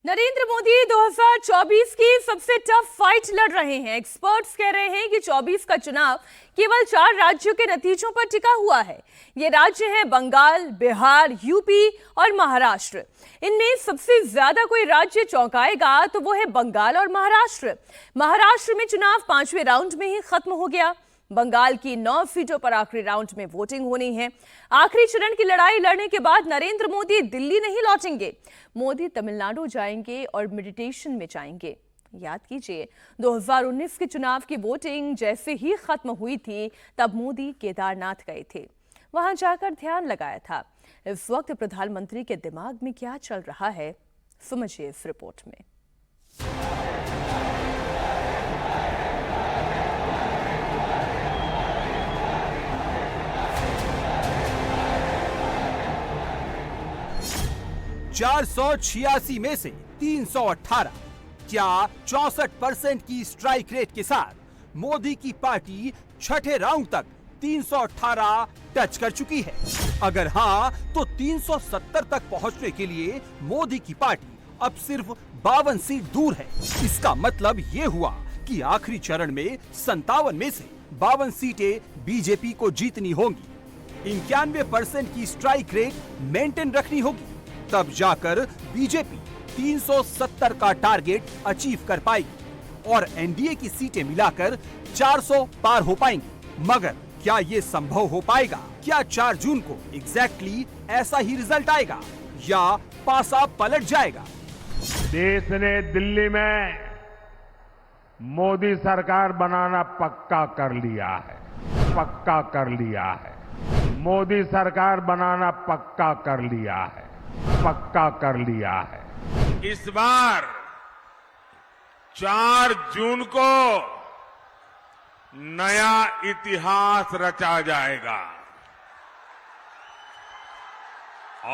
नरेंद्र मोदी 2024 की सबसे tough fight लड़ रहे हैं। एक्सपर्ट्स कह रहे हैं कि 24 का चुनाव केवल 4 राज्यों के नतीजों पर टिका हुआ है। ये राज्य हैं बंगाल, बिहार, यूपी और महाराष्ट्र। इनमें सबसे ज्यादा कोई राज्य चौंकाएगा तो वो है बंगाल और महाराष्ट्र। महाराष्ट्र में चुनाव 5वें राउंड में ही खत्म हो गया। बंगाल की 9 सीटों पर आखिरी राउंड में वोटिंग होनी है। आखिरी चरण की लड़ाई लड़ने के बाद नरेंद्र मोदी दिल्ली नहीं लौटेंगे। मोदी तमिलनाडु जाएंगे और मेडिटेशन में जाएंगे। याद कीजिए, 2019 के चुनाव की वोटिंग जैसे ही खत्म हुई थी तब मोदी केदारनाथ गए थे, वहां जाकर ध्यान लगाया था। इस वक्त प्रधानमंत्री के दिमाग में क्या चल रहा है, समझिए इस रिपोर्ट में। 486 में से 318, क्या 64% की स्ट्राइक रेट के साथ मोदी की पार्टी छठे राउंड तक 318 टच कर चुकी है? अगर हाँ, तो 370 तक पहुंचने के लिए मोदी की पार्टी अब सिर्फ 52 सीट दूर है। इसका मतलब ये हुआ कि आखिरी चरण में 57 में से 52 सीटें बीजेपी को जीतनी होंगी। 91% की स्ट्राइक रेट मेंटेन रखनी होगी, तब जाकर बीजेपी 370 का टारगेट अचीव कर पाएगी और एनडीए की सीटें मिलाकर 400 पार हो पाएंगी। मगर क्या ये संभव हो पाएगा? क्या 4 जून को एग्जैक्टली ऐसा ही रिजल्ट आएगा या पासा पलट जाएगा? देश ने दिल्ली में मोदी सरकार बनाना पक्का कर लिया है। पक्का कर लिया है। मोदी सरकार बनाना पक्का कर लिया है। पक्का कर लिया है। इस बार 4 जून को नया इतिहास रचा जाएगा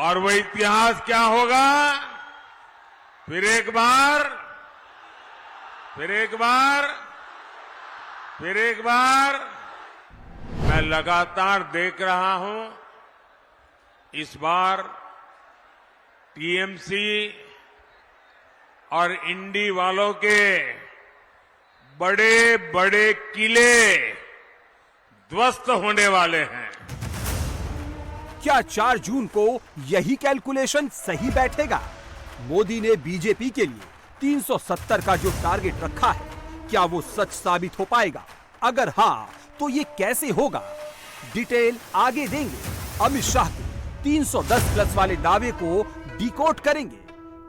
और वो इतिहास क्या होगा? फिर एक बार मैं लगातार देख रहा हूं, इस बार टीएमसी और इंडी वालों के बड़े बड़े किले ध्वस्त होने वाले हैं। क्या 4 जून को यही कैलकुलेशन सही बैठेगा? मोदी ने बीजेपी के लिए 370 का जो टारगेट रखा है, क्या वो सच साबित हो पाएगा? अगर हाँ, तो ये कैसे होगा? डिटेल आगे देंगे। अमित शाह के 310 प्लस वाले दावे को डिकोड करेंगे।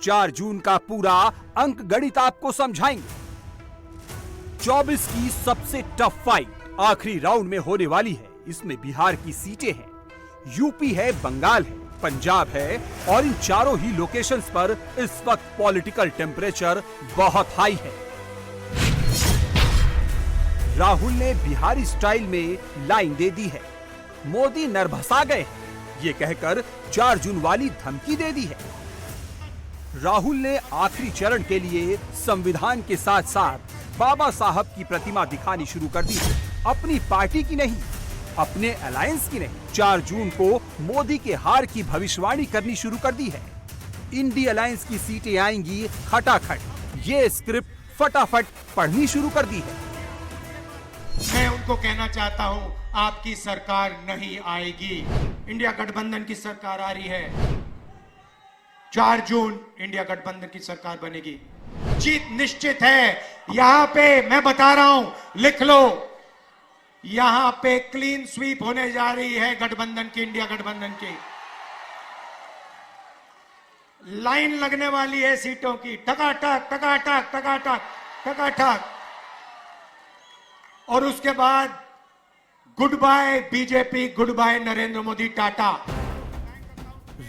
4 जून का पूरा अंक गणित आपको समझाएंगे। 24 की सबसे टफ फाइट आखिरी राउंड में होने वाली है। इसमें बिहार की सीटें हैं, यूपी है, बंगाल है, पंजाब है और इन चारों ही लोकेशंस पर इस वक्त पॉलिटिकल टेम्परेचर बहुत हाई है। राहुल ने बिहारी स्टाइल में लाइन दे दी है। मोदी नरभसा गए हैं, ये कहकर 4 जून वाली धमकी दे दी है। राहुल ने आखिरी चरण के लिए संविधान के साथ साथ बाबा साहब की प्रतिमा दिखानी शुरू कर दी है। अपनी पार्टी की नहीं, अपने अलायंस की नहीं। 4 जून को मोदी के हार की भविष्यवाणी करनी शुरू कर दी है। इंडी अलायंस की सीटें आएंगी खटाखट। ये स्क्रिप्ट फटाफट पढ़नी शुरू कर दी है। मैं उनको कहना चाहता हूं, आपकी सरकार नहीं आएगी। इंडिया गठबंधन की सरकार आ रही है। 4 जून इंडिया गठबंधन की सरकार बनेगी। जीत निश्चित है। यहां पे मैं बता रहा हूं, लिख लो, यहां पे क्लीन स्वीप होने जा रही है गठबंधन की, इंडिया गठबंधन की। लाइन लगने वाली है सीटों की, टकाटक टकाटक टकाटक टकाटक। और उसके बाद good bye BJP, good bye Narendra Modi, tata.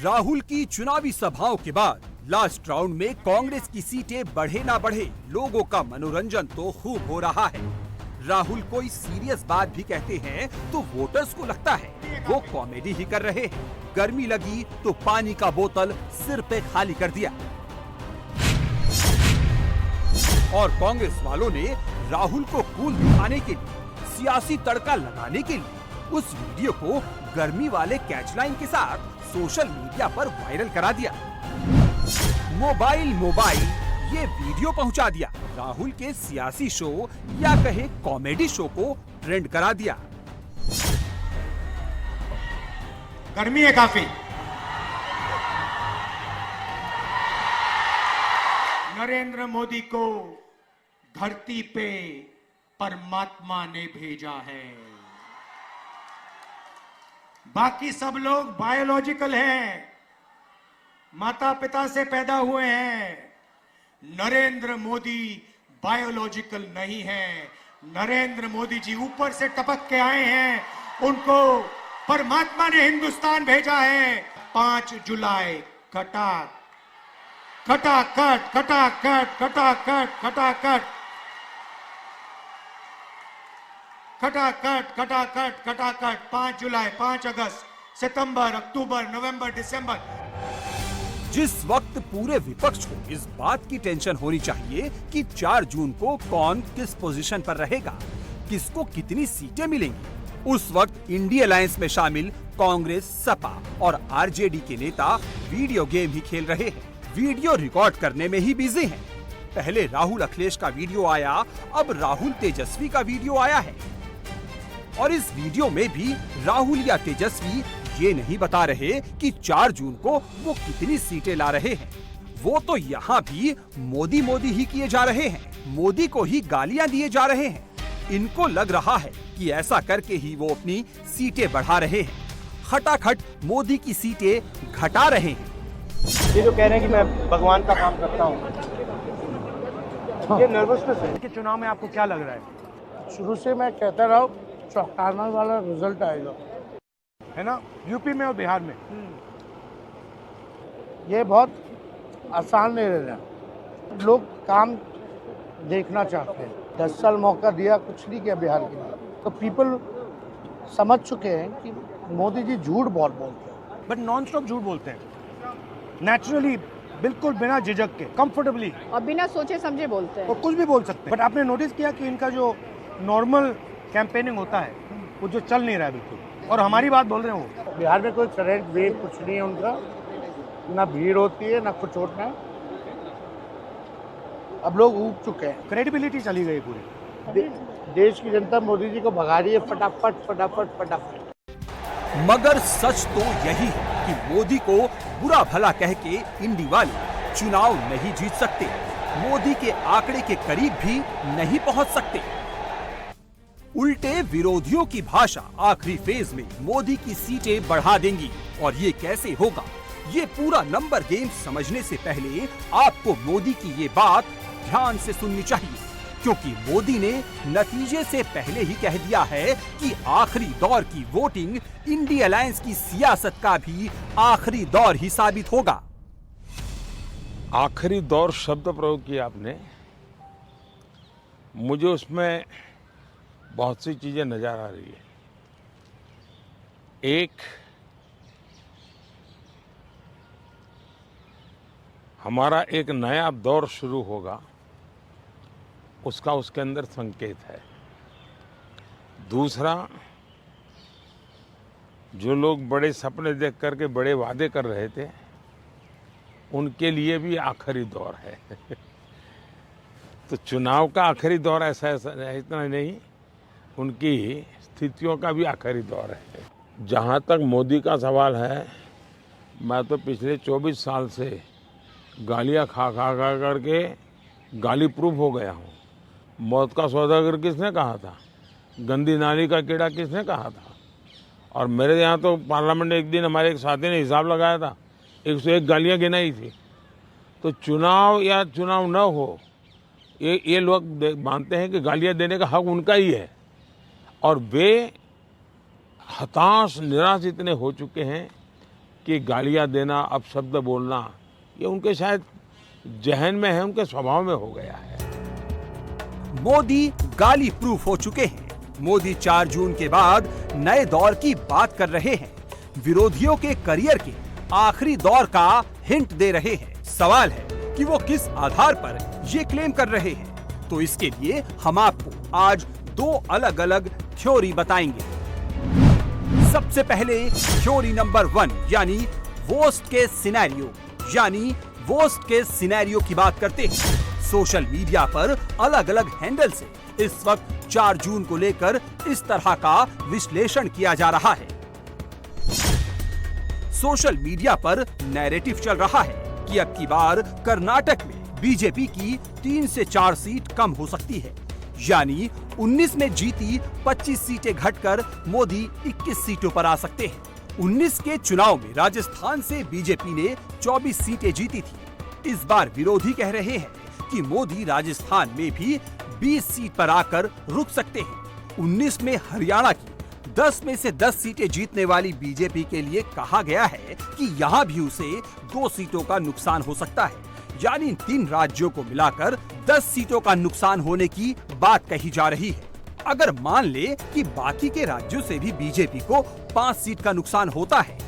Rahul की चुनावी सभाओं के बाद लास्ट राउंड में कांग्रेस की सीटें बढ़े ना बढ़े, लोगों का मनोरंजन तो खूब हो रहा है। राहुल कोई सीरियस बात भी कहते हैं तो वोटर्स को लगता है वो कॉमेडी ही कर रहे हैं। गर्मी लगी तो पानी का बोतल सिर पे खाली कर दिया। और कांग्रेस वालों ने राहुल को कूल दिखाने के लिए, सियासी तड़का लगाने के लिए उस वीडियो को गर्मी वाले कैचलाइन के साथ सोशल मीडिया पर वायरल करा दिया। मोबाइल ये वीडियो पहुंचा दिया। राहुल के सियासी शो या कहे कॉमेडी शो को ट्रेंड करा दिया। गर्मी है काफी। नरेंद्र मोदी को धरती पे परमात्मा ने भेजा है। बाकी सब लोग बायोलॉजिकल हैं, माता पिता से पैदा हुए हैं। नरेंद्र मोदी बायोलॉजिकल नहीं है। नरेंद्र मोदी जी ऊपर से टपक के आए हैं, उनको परमात्मा ने हिंदुस्तान भेजा है। 5 जुलाई खटाखट खटाखट खटाखट खटाखट खटाखट खटाखट खटाखट खटाखट 5 जुलाई, 5 अगस्त, सितंबर, अक्टूबर, नवंबर, दिसंबर। जिस वक्त पूरे विपक्ष को इस बात की टेंशन होनी चाहिए कि 4 जून को कौन किस पोजीशन पर रहेगा, किसको कितनी सीटें मिलेंगी, उस वक्त इंडिया अलायंस में शामिल कांग्रेस, सपा और आरजेडी के नेता वीडियो गेम ही खेल रहे हैं। वीडियो रिकॉर्ड करने में ही बिजी हैं। पहले राहुल अखिलेश का वीडियो आया, अब राहुल तेजस्वी का वीडियो आया है। और इस वीडियो में भी राहुल या तेजस्वी ये नहीं बता रहे कि 4 जून को वो कितनी सीटें ला रहे हैं। वो तो यहाँ भी मोदी मोदी ही किए जा रहे हैं, मोदी को ही गालियां दिए जा रहे हैं। इनको लग रहा है कि ऐसा करके ही वो अपनी सीटें बढ़ा रहे हैं, खटाखट मोदी की सीटें घटा रहे हैं। ये जो कह रहे हैं कि मैं भगवान का काम करता हूँ, ये नर्वसनेस है कि चुनाव में आपको क्या लग रहा है? शुरू से मैं कहता रहा हूँ चौंकाने वाला रिजल्ट आएगा, है ना, यूपी में और बिहार में। ये बहुत आसान नहीं रहना। लोग काम देखना चाहते हैं। 10 साल मौका दिया, कुछ नहीं किया बिहार के लिए, तो पीपल समझ चुके हैं कि मोदी जी झूठ बहुत बोलते हैं। बट नॉन स्टॉप झूठ बोलते हैं, नेचुरली, बिल्कुल बिना झिझक के, कंफर्टेबली, और बिना सोचे समझे बोलते हैं, और कुछ भी बोल सकते हैं। बट आपने नोटिस किया कि इनका जो नॉर्मल कैंपेनिंग होता है वो जो चल नहीं रहा है बिल्कुल, और हमारी बात बोल रहे हो। बिहार में कोई करेंट वेव कुछ नहीं है उनका, ना भीड़ होती है ना कुछ होता है। अब लोग ऊब चुके हैं, क्रेडिबिलिटी चली गई पूरी। देश की जनता मोदी जी को भगा रही है फटाफट फटाफट फटाफट। मगर सच तो यही है कि मोदी को बुरा भला कह के इंडी वाले चुनाव नहीं जीत सकते, मोदी के आंकड़े के करीब भी नहीं पहुंच सकते। उल्टे विरोधियों की भाषा आखिरी फेज में मोदी की सीटें बढ़ा देंगी। और ये कैसे होगा, ये पूरा नंबर गेम समझने से पहले आपको मोदी की ये बात ध्यान से सुननी चाहिए, क्योंकि मोदी ने नतीजे से पहले ही कह दिया है कि आखिरी दौर की वोटिंग इंडिया अलायंस की सियासत का भी आखिरी दौर ही साबित होगा। आखिरी दौर शब्द प्रयोग किया आपने, मुझे उसमें बहुत सी चीजें नजर आ रही है। एक, हमारा एक नया दौर शुरू होगा, उसका उसके अंदर संकेत है। दूसरा, जो लोग बड़े सपने देख करके बड़े वादे कर रहे थे, उनके लिए भी आखिरी दौर है। तो चुनाव का आखिरी दौर ऐसा इतना नहीं, उनकी स्थितियों का भी आखिरी दौर है। जहाँ तक मोदी का सवाल है, मैं तो पिछले 24 साल से गालियाँ खा करके गाली प्रूफ हो गया हूँ। मौत का सौदागर किसने कहा था, गंदी नाली का कीड़ा किसने कहा था। और मेरे यहाँ तो पार्लियामेंट में एक दिन हमारे एक साथी ने हिसाब लगाया था, 101 गालियाँ गिनाई थी। तो चुनाव या चुनाव न हो, ये लोग मानते हैं कि गालियाँ देने का हक उनका ही है, और वे हताश निराश इतने हो चुके हैं कि गालियाँ देना, अपशब्द बोलना, ये उनके शायद जहन में है, उनके स्वभाव में हो गया है। मोदी गाली प्रूफ हो चुके हैं। मोदी 4 जून के बाद नए दौर की बात कर रहे हैं, विरोधियों के करियर के आखिरी दौर का हिंट दे रहे हैं। सवाल है कि वो किस आधार पर ये क्लेम कर रहे हैं। तो इसके लिए हम आपको आज 2 अलग अलग थ्योरी बताएंगे। सबसे पहले थ्योरी नंबर 1 यानी वर्स्ट केस सिनेरियो, यानी वर्स्ट केस सिनेरियो की बात करते हैं। सोशल मीडिया पर अलग अलग हैंडल से इस वक्त 4 जून को लेकर इस तरह का विश्लेषण किया जा रहा है। सोशल मीडिया पर नैरेटिव चल रहा है कि अब की बार कर्नाटक में बीजेपी की 3 से 4 सीट कम हो सकती है, यानी 19 में जीती 25 सीटें घटकर मोदी 21 सीटों पर आ सकते हैं। 19 के चुनाव में राजस्थान से बीजेपी ने 24 सीटें जीती थी। इस बार विरोधी कह रहे हैं कि मोदी राजस्थान में भी 20 सीट पर आकर रुक सकते हैं। 19 में हरियाणा की 10 में से 10 सीटें जीतने वाली बीजेपी के लिए कहा गया है कि यहां भी उसे 2 सीटों का नुकसान हो सकता है, यानी 3 राज्यों को मिलाकर 10 सीटों का नुकसान होने की बात कही जा रही है। अगर मान ले कि बाकी के राज्यों से भी बीजेपी को 5 सीट का नुकसान होता है,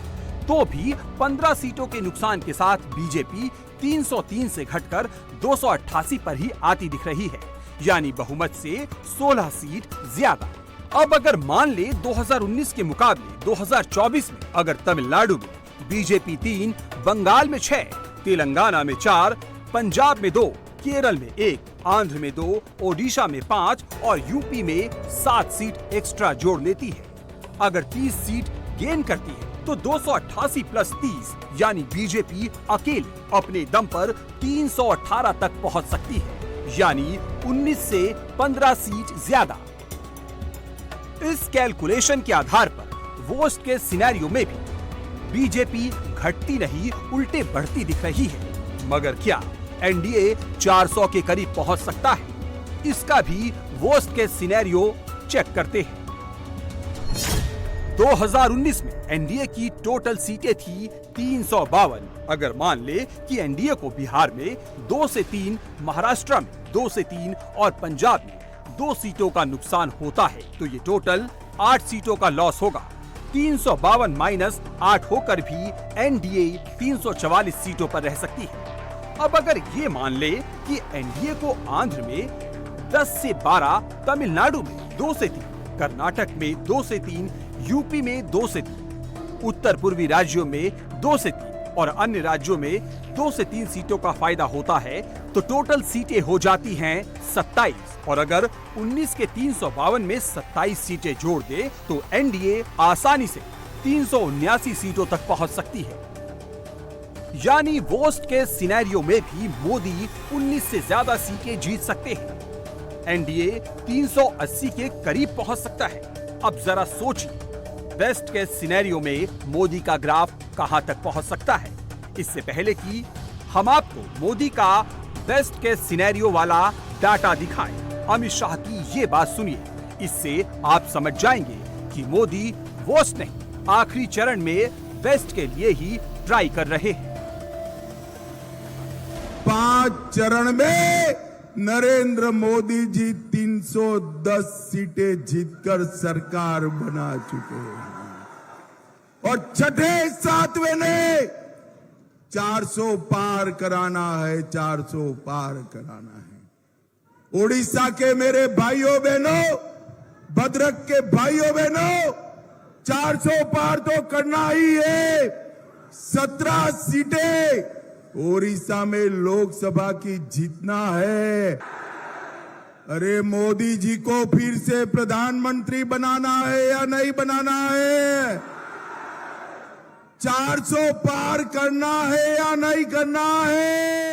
तो भी 15 सीटों के नुकसान के साथ बीजेपी 303 से घटकर 288 पर ही आती दिख रही है, यानी बहुमत से 16 सीट ज्यादा। अब अगर मान ले 2019 के मुकाबले 2024 में अगर तमिलनाडु में बीजेपी 3, बंगाल में 6, तेलंगाना में 4, पंजाब में 2, केरल में 1, आंध्र में 2, ओडिशा में 5 और यूपी में 7 सीट एक्स्ट्रा जोड़ लेती है, अगर 30 सीट गेन करती है तो 288 प्लस 30 यानी बीजेपी अकेली अपने दम पर 318 तक पहुंच सकती है, यानी 19 से 15 सीट ज्यादा। इस कैलकुलेशन के आधार पर वर्स्ट के सिनेरियो में भी बीजेपी घटती नहीं उल्टे बढ़ती दिख रही है। मगर क्या एनडीए 400 के करीब पहुंच सकता है? इसका भी वर्स्ट के सिनेरियो चेक करते हैं। 2019 में एनडीए की टोटल सीटें थी 352। अगर मान ले कि एनडीए को बिहार में 2 से 3, महाराष्ट्र में 2 से 3 और पंजाब में 2 सीटों का नुकसान होता है, तो ये टोटल 8 सीटों का लॉस होगा। 352 माइनस 8 होकर भी एनडीए 344 सीटों पर रह सकती है। अब अगर ये मान ले कि एनडीए को आंध्र में 10 से 12, तमिलनाडु में 2 से 3, कर्नाटक में 2 से 3, यूपी में 2 से 3, उत्तर पूर्वी राज्यों में 2 से 3 और अन्य राज्यों में 2 से 3 सीटों का फायदा होता है, तो टोटल सीटें हो जाती हैं 27। और अगर 19 के 352 में 27 सीटें जोड़ दे तो एनडीए आसानी से 379 सीटों तक पहुंच सकती है। यानी वर्स्ट के सिनेरियो में भी मोदी 19 से ज्यादा सीटें जीत सकते हैं। एनडीए 380 के करीब पहुंच सकता है। अब जरा सोचिए, बेस्ट के सिनेरियो में मोदी का ग्राफ कहां तक पहुंच सकता है। इससे पहले कि हम आपको मोदी का बेस्ट के सिनेरियो वाला डाटा दिखाएं, अमित शाह की ये बात सुनिए। इससे आप समझ जाएंगे कि मोदी वर्स्ट नहीं, आखिरी चरण में बेस्ट के लिए ही ट्राई कर रहे हैं। 5 चरण में नरेंद्र मोदी जी 310 सीटें जीतकर सरकार बना चुके हैं और छठे 7वें ने 400 पार कराना है, 400 पार कराना है। उड़ीसा के मेरे भाइयों बहनों, भद्रक के भाइयों बहनों, 400 पार तो करना ही है। 17 सीटें ओडिशा में लोकसभा की जीतना है। अरे मोदी जी को फिर से प्रधानमंत्री बनाना है या नहीं बनाना है? 400 पार करना है या नहीं करना है?